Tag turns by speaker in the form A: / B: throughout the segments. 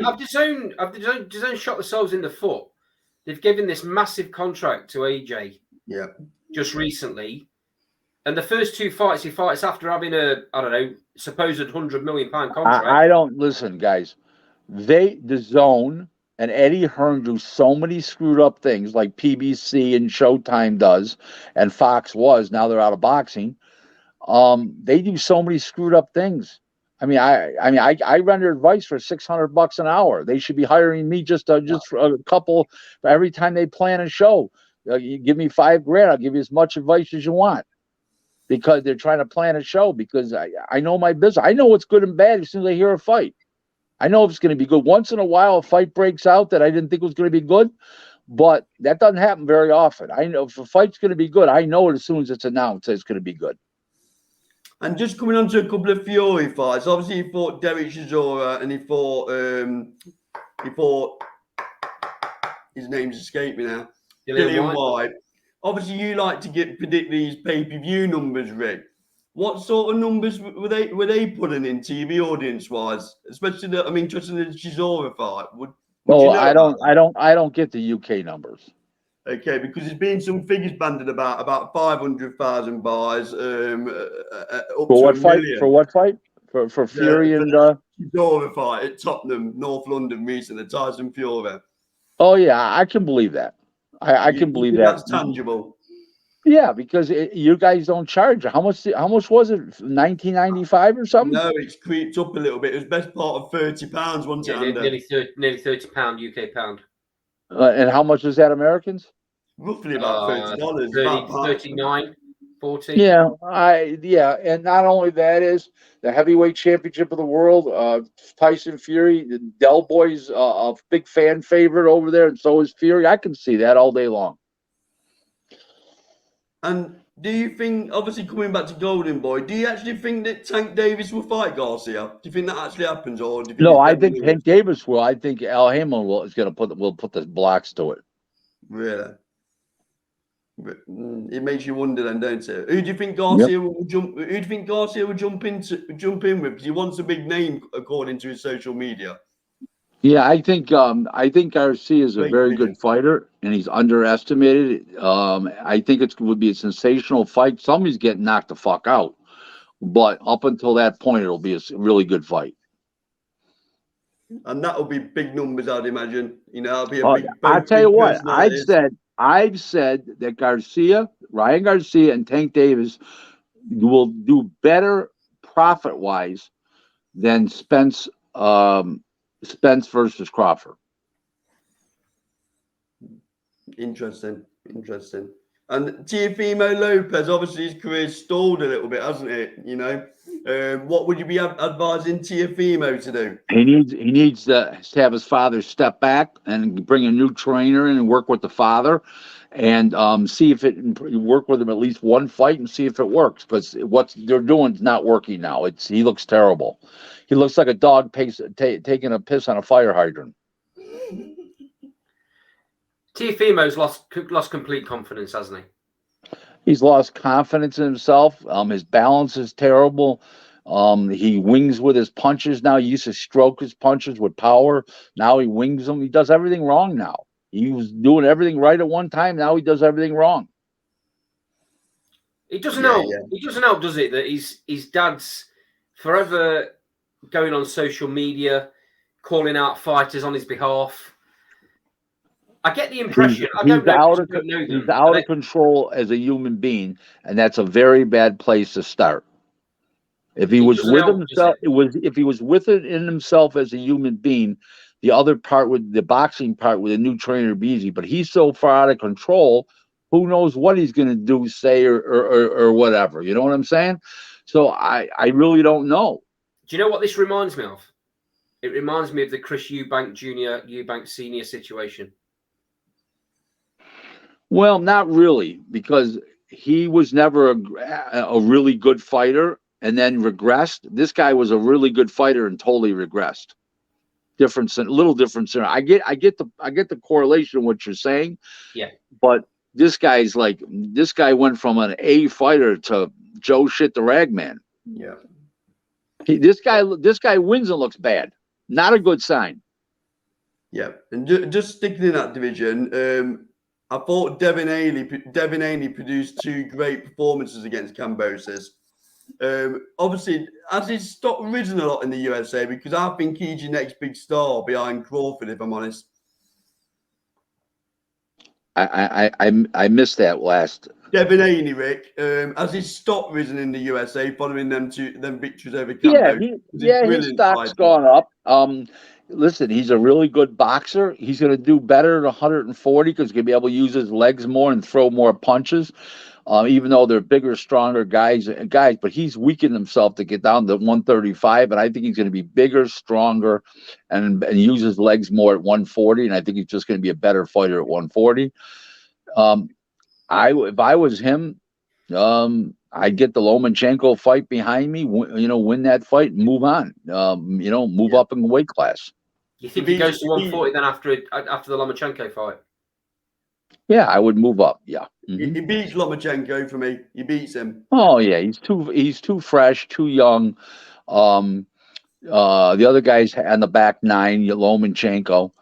A: Have DAZN shot themselves in the foot? They've given this massive contract to AJ.
B: Yeah.
A: Just recently, and the first two fights he fights after having a supposed £100 million contract.
C: I don't listen, guys. DAZN and Eddie Hearn do so many screwed up things like PBC and Showtime does, and Fox was. Now they're out of boxing. They do so many screwed up things. I render advice for $600 an hour. They should be hiring me just for a couple for every time they plan a show. You give me $5,000, I'll give you as much advice as you want, because they're trying to plan a show. Because I know my business. I know what's good and bad as soon as I hear a fight. I know if it's going to be good. Once in a while, a fight breaks out that I didn't think was going to be good, but that doesn't happen very often. I know if a fight's going to be good, I know it as soon as it's announced that it's going to be good.
B: And just coming on to a couple of Fury fights, obviously he fought Derek Chisora and he fought his name's escaped me now. Dillian White. Obviously, you like to predict these pay-per-view numbers, Rick. What sort of numbers were they putting in TV audience wise? Especially just in the Chisora fight.
C: I don't get the UK numbers.
B: Okay, because there's been some figures banded about 500,000 buys. For
C: what fight? For what fight? For Fury and
B: Chisora fight at Tottenham, North London, recently, Tyson Fury.
C: Oh yeah, I can believe that. I can believe that.
B: That's tangible.
C: Yeah, because you guys don't charge. How much was it? $19.95 or something?
B: No, it's creeped up a little bit. It was best part of £30, wasn't it?
A: Nearly £30 UK pound.
C: And how much is that Americans?
B: Roughly about $30.
A: 39, 40.
C: Yeah, and not only that is the heavyweight championship of the world. Tyson Fury, the Del Boy's a big fan favorite over there, and so is Fury. I can see that all day long.
B: And do you think, obviously coming back to Golden Boy, do you actually think that Tank Davis will fight Garcia? Do you think that actually happens, or do you think
C: no? I think Tank Davis will. I think Al Heyman will put the blocks to it.
B: Really? It makes you wonder, then, don't it? Who do you think Garcia will jump? Who do you think Garcia will jump in with? Because he wants a big name, according to his social media.
C: Yeah, I think Garcia is a very good fighter, and he's underestimated. I think it would be a sensational fight. Somebody's getting knocked the fuck out, but up until that point, it'll be a really good fight.
B: And that'll be big numbers, I'd imagine. It'll be a big.
C: I'll tell you what, I've said that Ryan Garcia, and Tank Davis will do better profit-wise than Spence versus Crawford.
B: Interesting. And Teofimo Lopez, obviously his career's stalled a little bit, hasn't it? What would you be advising Teofimo to do?
C: He needs to have his father step back and bring a new trainer in and work with the father, and see if work with him at least one fight and see if it works. Because what they're doing is not working now. He looks terrible. He looks like a dog taking a piss on a fire hydrant.
A: Teofimo's lost complete confidence, hasn't he?
C: He's lost confidence in himself. His balance is terrible. He wings with his punches now. He used to stroke his punches with power. Now he wings them. He does everything wrong now. He was doing everything right at one time. Now he does everything wrong.
A: It doesn't help. It doesn't help, does it, that his dad's forever going on social media, calling out fighters on his behalf. I get the impression
C: he's out of control as a human being, and that's a very bad place to start. If he was with himself, if he was with it in himself as a human being, the other part with the boxing part with a new trainer would be easy. But he's so far out of control, who knows what he's going to do, say, or whatever. You know what I'm saying? So I really don't know.
A: Do you know what this reminds me of? It reminds me of the Chris Eubank Jr., Eubank Sr. situation.
C: Well, not really, because he was never a really good fighter and then regressed. This guy was a really good fighter and totally regressed. Little difference there. I get the correlation of what you're saying.
A: Yeah.
C: But this guy went from an A fighter to Joe shit the ragman.
B: Yeah.
C: This guy wins and looks bad. Not a good sign.
B: Yeah, and just sticking in that division, I thought Devin Haney produced 2 great performances against Kambosos. Obviously, has his stock risen a lot in the USA? Because I think he's your next big star behind Crawford, if I'm honest.
C: I missed that last.
B: Devin Haney, Rick, has his stock risen in the USA following them victories over
C: Yeah,
B: Kambo?
C: his stock's gone up. Listen, he's a really good boxer. He's going to do better at 140 because he's going to be able to use his legs more and throw more punches. Even though they're bigger, stronger guys, but he's weakened himself to get down to 135, and I think he's going to be bigger, stronger, and use his legs more at 140. And I think he's just going to be a better fighter at 140. If I was him, I'd get the Lomachenko fight behind me, win that fight and move on. Move up in the weight class.
A: You think he goes to 140 then after the Lomachenko fight?
C: Yeah, I would move up. Yeah,
B: he beats Lomachenko for me. He beats him.
C: Oh yeah, he's too fresh, too young. The other guys on the back 9, Lomachenko.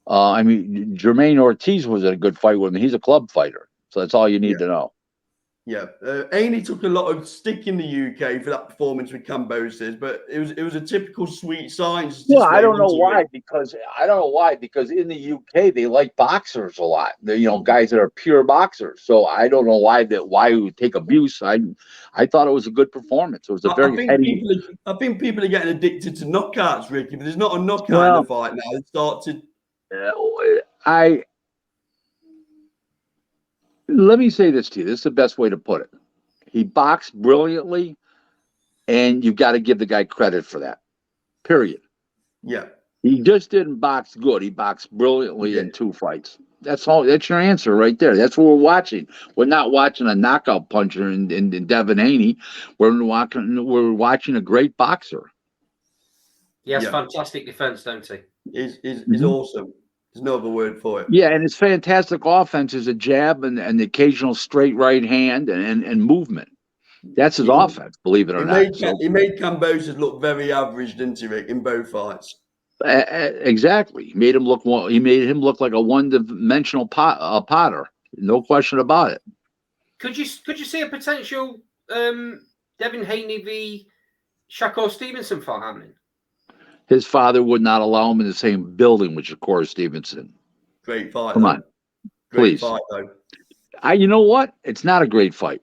C: I mean, Jermaine Ortiz was a good fight with him. He's a club fighter, so that's all you need to know.
B: Yeah, Haney took a lot of stick in the UK for that performance with Kambosos, but it was a typical sweet science.
C: Well, I don't know why because in the UK they like boxers a lot. Guys that are pure boxers. So I don't know why we would take abuse. I thought it was a good performance. It was a very heady.
B: I think people are getting addicted to knockouts, Rick. If there's not a knockout in the fight now, they start to.
C: Let me say this to you. This is the best way to put it. He boxed brilliantly, and you've got to give the guy credit for that. Period.
B: Yeah.
C: He just didn't box good. He boxed brilliantly in 2 fights. That's all. That's your answer right there. That's what we're watching. We're not watching a knockout puncher in Devin Haney. We're watching a great boxer.
A: He has fantastic defense, don't he?
B: He's awesome. There's no other word for it.
C: Yeah, and his fantastic offense is a jab and the occasional straight right hand and movement. That's his offense, believe it or not.
B: He made Kambosos look very average, didn't he, Rick, in both fights?
C: Exactly. He made him look like a one-dimensional potter. No question about it.
A: Could you see a potential Devin Haney v. Shakur Stevenson fight happening?
C: His father would not allow him in the same building with Shakur Stevenson.
B: Great fight.
C: Come on, please.
B: Fight, though.
C: You know what? It's not a great fight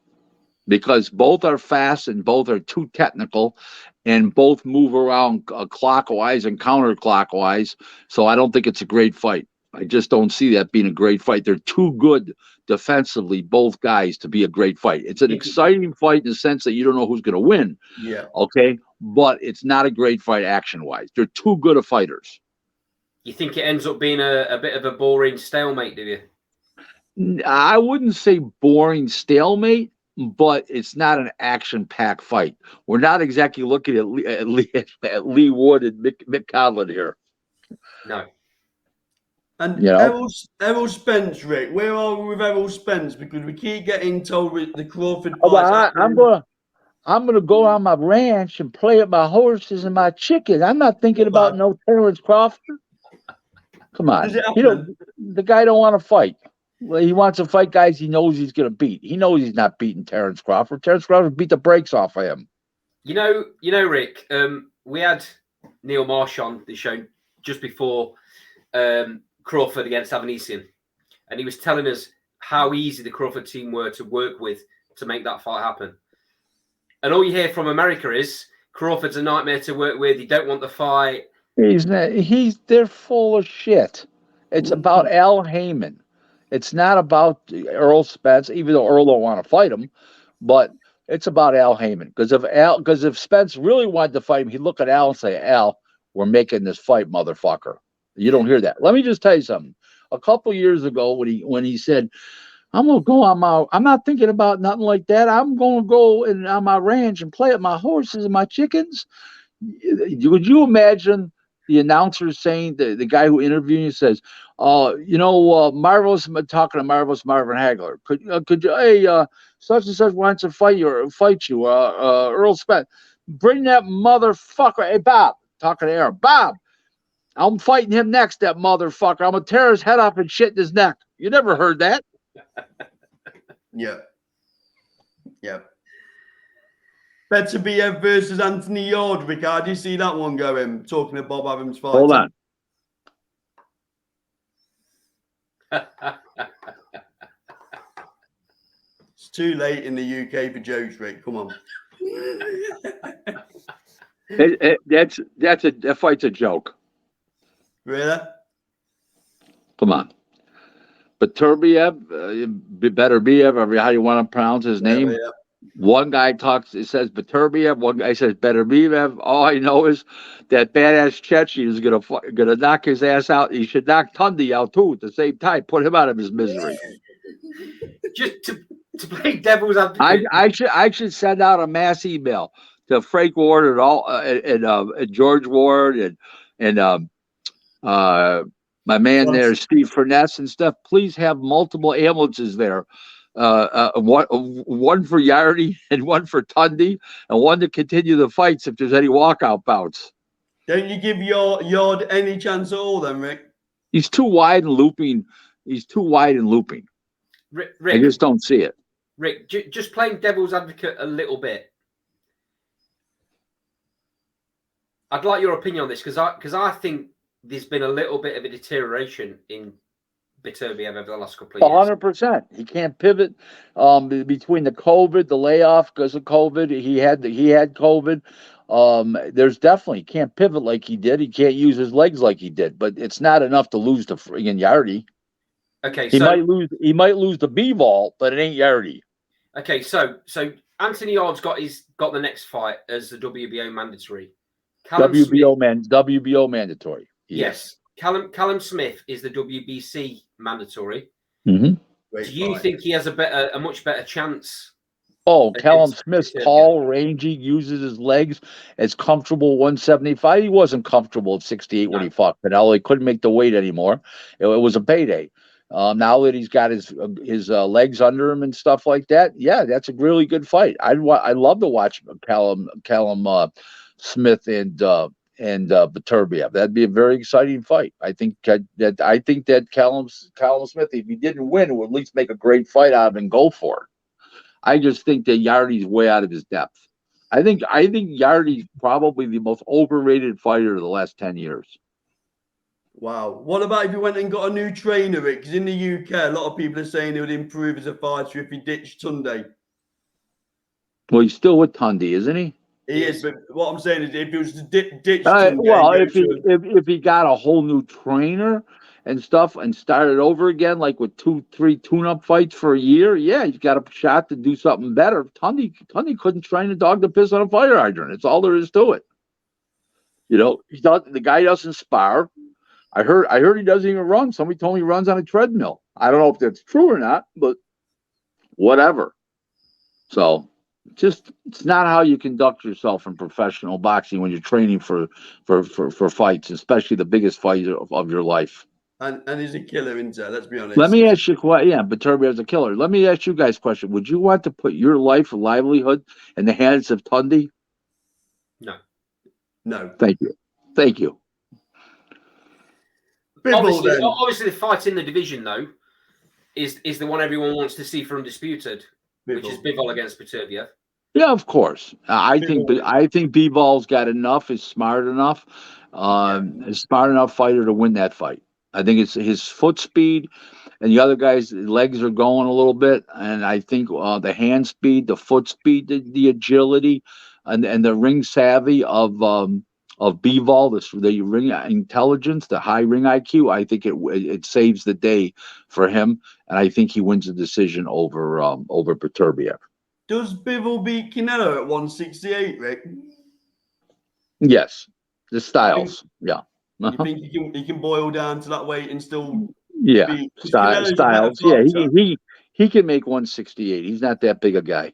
C: because both are fast and both are too technical, and both move around clockwise and counterclockwise. So I don't think it's a great fight. I just don't see that being a great fight. They're too good defensively, both guys, to be a great fight. It's an exciting fight in the sense that you don't know who's going to win.
B: Yeah.
C: Okay. But it's not a great fight action-wise. They're too good of fighters.
A: You think it ends up being a bit of a boring stalemate, do you?
C: I wouldn't say boring stalemate, but it's not an action-packed fight. We're not exactly looking at Lee Wood and Mick Conlon here.
A: No.
B: And Errol Spence, Rick, where are we with Errol Spence? Because we keep getting told with the Crawford fight.
C: I'm gonna go on my ranch and play with my horses and my chickens. I'm not thinking about no Terrence Crawford. Come on, the guy don't want to fight. Well, he wants to fight guys he knows he's gonna beat. He knows he's not beating Terrence Crawford. Terrence Crawford beat the brakes off of him.
A: You know, Rick. We had Neil Marsh on the show just before Crawford against Avanesian, and he was telling us how easy the Crawford team were to work with to make that fight happen. And all you hear from America is Crawford's a nightmare to work with. You don't want the fight.
C: They're full of shit. It's about Al Heyman. It's not about Earl Spence, even though Earl don't want to fight him, but it's about Al Heyman. Because if Spence really wanted to fight him, he'd look at Al and say, "Al, we're making this fight, motherfucker." You don't hear that. Let me just tell you something. A couple years ago, when he said, I'm gonna go I'm not thinking about nothing like that. I'm gonna go on my ranch and play with my horses and my chickens. Would you imagine the announcer saying, the guy who interviewed you says, Marvelous, talking to Marvelous Marvin Hagler, could you, hey, such and such wants to fight you, Earl Spence, bring that motherfucker, hey, Bob, talking to Aaron, Bob, I'm fighting him next, that motherfucker. I'm going to tear his head off and shit in his neck. You never heard that.
B: Yeah. Yeah. Beterbiev versus Anthony Yardwick. How do you see that one going? Talking of Bob Adams fighting.
C: Hold on.
B: It's too late in the UK for jokes, Rick. Come on.
C: That fight's a joke.
B: Really?
C: Come on. Beterbiev, Beterbiev, how you want to pronounce his name.
B: Yeah.
C: One guy it says Beterbiev, one guy says Beterbiev. All I know is that badass Chechi is gonna knock his ass out. He should knock Tundi out too at the same time. Put him out of his misery.
A: Just to play devil's advocate.
C: I should send out a mass email to Frank Ward and all and George Ward and my man there, Steve Furness and stuff. Please have multiple ambulances there. One for Yardy and one for Tundi, and one to continue the fights if there's any walkout bouts.
B: Don't you give your Yard any chance at all, then, Rick?
C: He's too wide and looping.
A: Rick,
C: I just don't see it.
A: Rick, just playing devil's advocate a little bit. I'd like your opinion on this because I think there's been a little bit of a deterioration in Beterbiev over the last couple of years.
C: 100%. He can't pivot between the COVID, the layoff because of COVID. He had COVID. There's definitely can't pivot like he did. He can't use his legs like he did. But it's not enough to lose to friggin' Yardy.
A: Okay,
C: he might lose the B-ball, but it ain't Yardy.
A: Okay, so Anthony Yard's got the next fight as the WBO mandatory.
C: WBO mandatory.
A: Yes. Callum Smith is the WBC mandatory.
C: Mm-hmm.
A: Do you think he has a much better chance?
C: Oh, Callum Smith's tall, rangy, uses his legs, is comfortable 175. He wasn't comfortable at 68 when he fought Canelo. He couldn't make the weight anymore. It was a payday. Now that he's got his legs under him and stuff like that, yeah, that's a really good fight. I'd love to watch Callum Smith and Beterbiev. That'd be a very exciting fight. I think that Callum Smith, if he didn't win, would at least make a great fight out of it and go for it. I just think that Yardy's way out of his depth. I think Yardy's probably the most overrated fighter of the last 10 years.
B: Wow. What about if he went and got a new trainer, Rick? Because in the UK, a lot of people are saying he would improve as a fighter if he ditched Tundi.
C: Well, he's still with Tundi, isn't he?
B: He is, but what I'm saying is if he was to ditch
C: Tundi, if he got a whole new trainer and stuff and started over again, like with 2-3 tune-up fights for a year, yeah, he's got a shot to do something better. Tundi couldn't train a dog to piss on a fire hydrant. It's all there is to it. You know, the guy doesn't spar. I heard he doesn't even run. Somebody told me he runs on a treadmill. I don't know if that's true or not, but whatever. So it's not how you conduct yourself in professional boxing when you're training for fights, especially the biggest fight of your life.
B: And he's a killer, isn't he? Let's be honest.
C: Let me ask you, Beterbiev's a killer. Let me ask you guys a question. Would you want to put your life or livelihood in the hands of Tundi?
B: No.
C: Thank you.
A: Obviously, the fight in the division, though, is the one everyone wants to see for Undisputed, which is Bivol against Beterbiev.
C: Yeah, of course. I think Bivol's got enough. Is smart enough. A smart enough fighter to win that fight. I think it's his foot speed, and the other guy's legs are going a little bit. And I think the hand speed, the foot speed, the agility, and the ring savvy of Bivol, the ring intelligence, the high ring IQ. I think it saves the day for him, and I think he wins the decision over Beterbiev.
B: Does Bivol beat Canelo at 168, Rick?
C: Yes, the styles. Yeah.
B: You think he can boil down to that weight and still?
C: Yeah, styles. Yeah, he can make 168. He's not that big a guy.